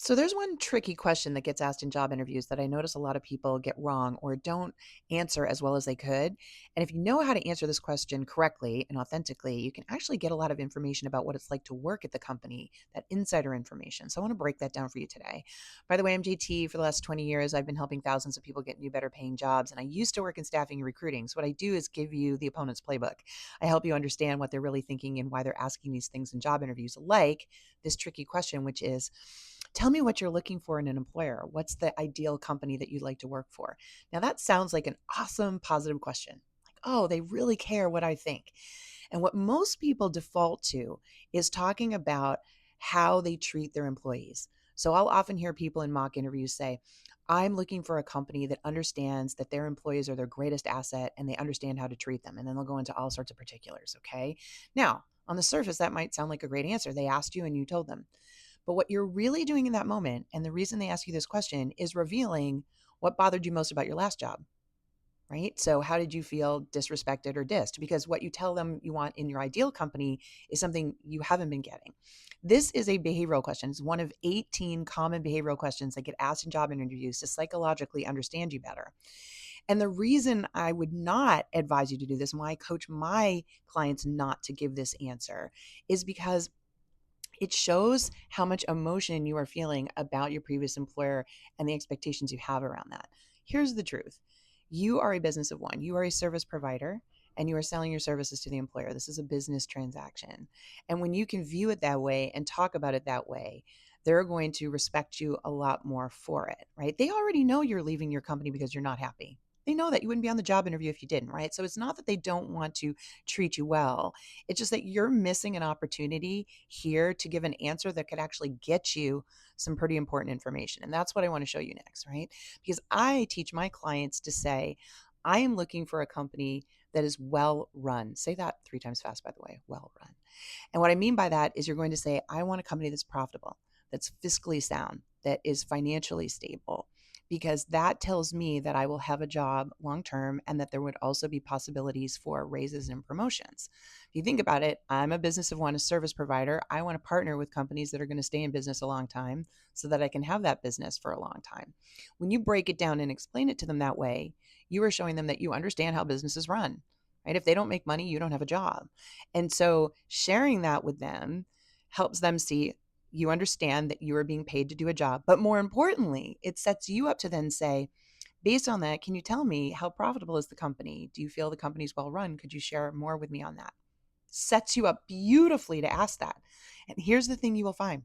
So there's one tricky question that gets asked in job interviews that I notice a lot of people get wrong or don't answer as well as they could. And if you know how to answer this question correctly and authentically, you can actually get a lot of information about what it's like to work at the company, that insider information. So I want to break that down for you today. By the way, I'm JT. For the last 20 years, I've been helping thousands of people get new, better paying jobs. And I used to work in staffing and recruiting. So what I do is give you the opponent's playbook. I help you understand what they're really thinking and why they're asking these things in job interviews, like this tricky question, which is, tell me what you're looking for in an employer. What's the ideal company that you'd like to work for? Now, that sounds like an awesome, positive question. Like, oh, they really care what I think. And what most people default to is talking about how they treat their employees. So I'll often hear people in mock interviews say, I'm looking for a company that understands that their employees are their greatest asset and they understand how to treat them. And then they'll go into all sorts of particulars. Okay. Now, on the surface, that might sound like a great answer. They asked you and you told them. But what you're really doing in that moment, and the reason they ask you this question, is revealing what bothered you most about your last job, right? So, how did you feel disrespected or dissed? Because what you tell them you want in your ideal company is something you haven't been getting. This is a behavioral question. It's one of 18 common behavioral questions that get asked in job interviews to psychologically understand you better. And the reason I would not advise you to do this and why I coach my clients not to give this answer is because it shows how much emotion you are feeling about your previous employer and the expectations you have around that. Here's the truth. You are a business of one. You are a service provider and you are selling your services to the employer. This is a business transaction. And when you can view it that way and talk about it that way, they're going to respect you a lot more for it, right? They already know you're leaving your company because you're not happy. They know that you wouldn't be on the job interview if you didn't, right? So it's not that they don't want to treat you well. It's just that you're missing an opportunity here to give an answer that could actually get you some pretty important information. And that's what I want to show you next, right? Because I teach my clients to say, I am looking for a company that is well run. Say that 3 times fast, by the way, well run. And what I mean by that is you're going to say, I want a company that's profitable, that's fiscally sound, that is financially stable, because that tells me that I will have a job long term and that there would also be possibilities for raises and promotions. If you think about it, I'm a business of one, a service provider. I want to partner with companies that are going to stay in business a long time so that I can have that business for a long time. When you break it down and explain it to them that way, you are showing them that you understand how businesses run. Right? If they don't make money, you don't have a job. And so sharing that with them helps them see you understand that you are being paid to do a job. But more importantly, it sets you up to then say, based on that, can you tell me how profitable is the company? Do you feel the company's well run? Could you share more with me on that? Sets you up beautifully to ask that. And here's the thing you will find.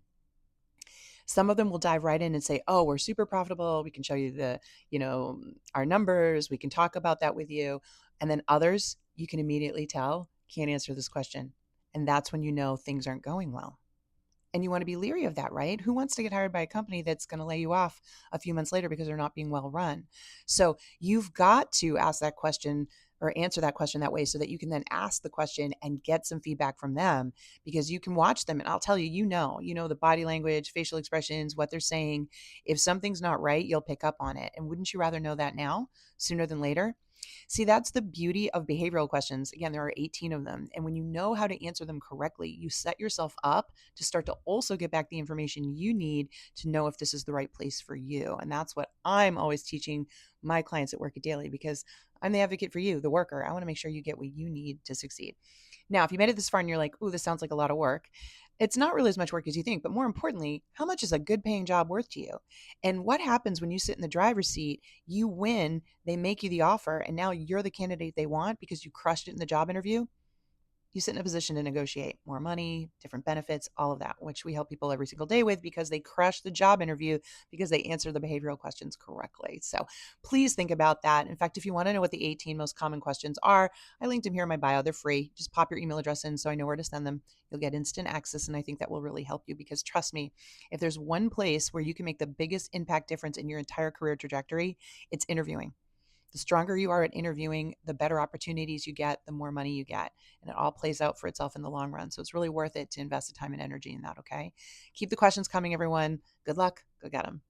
Some of them will dive right in and say, "Oh, we're super profitable. We can show you our numbers. We can talk about that with you." And then others, you can immediately tell, can't answer this question. And that's when you know things aren't going well. And you want to be leery of that, right? Who wants to get hired by a company that's going to lay you off a few months later because they're not being well run? So you've got to ask that question or answer that question that way so that you can then ask the question and get some feedback from them, because you can watch them and I'll tell you, the body language, facial expressions, what they're saying. If something's not right, you'll pick up on it. And wouldn't you rather know that now sooner than later? See, that's the beauty of behavioral questions. Again, there are 18 of them. And when you know how to answer them correctly, you set yourself up to start to also get back the information you need to know if this is the right place for you. And that's what I'm always teaching my clients at Work It Daily, because I'm the advocate for you, the worker. I want to make sure you get what you need to succeed. Now, if you made it this far and you're like, "Ooh, this sounds like a lot of work," it's not really as much work as you think. But more importantly, how much is a good paying job worth to you? And what happens when you sit in the driver's seat? You win, they make you the offer, and now you're the candidate they want because you crushed it in the job interview. You sit in a position to negotiate more money, different benefits, all of that, which we help people every single day with because they crush the job interview because they answer the behavioral questions correctly. So please think about that. In fact, if you want to know what the 18 most common questions are, I linked them here in my bio. They're free. Just pop your email address in so I know where to send them. You'll get instant access. And I think that will really help you, because trust me, if there's one place where you can make the biggest impact difference in your entire career trajectory, it's interviewing. The stronger you are at interviewing, the better opportunities you get, the more money you get. And it all plays out for itself in the long run. So it's really worth it to invest the time and energy in that, okay? Keep the questions coming, everyone. Good luck. Go get them.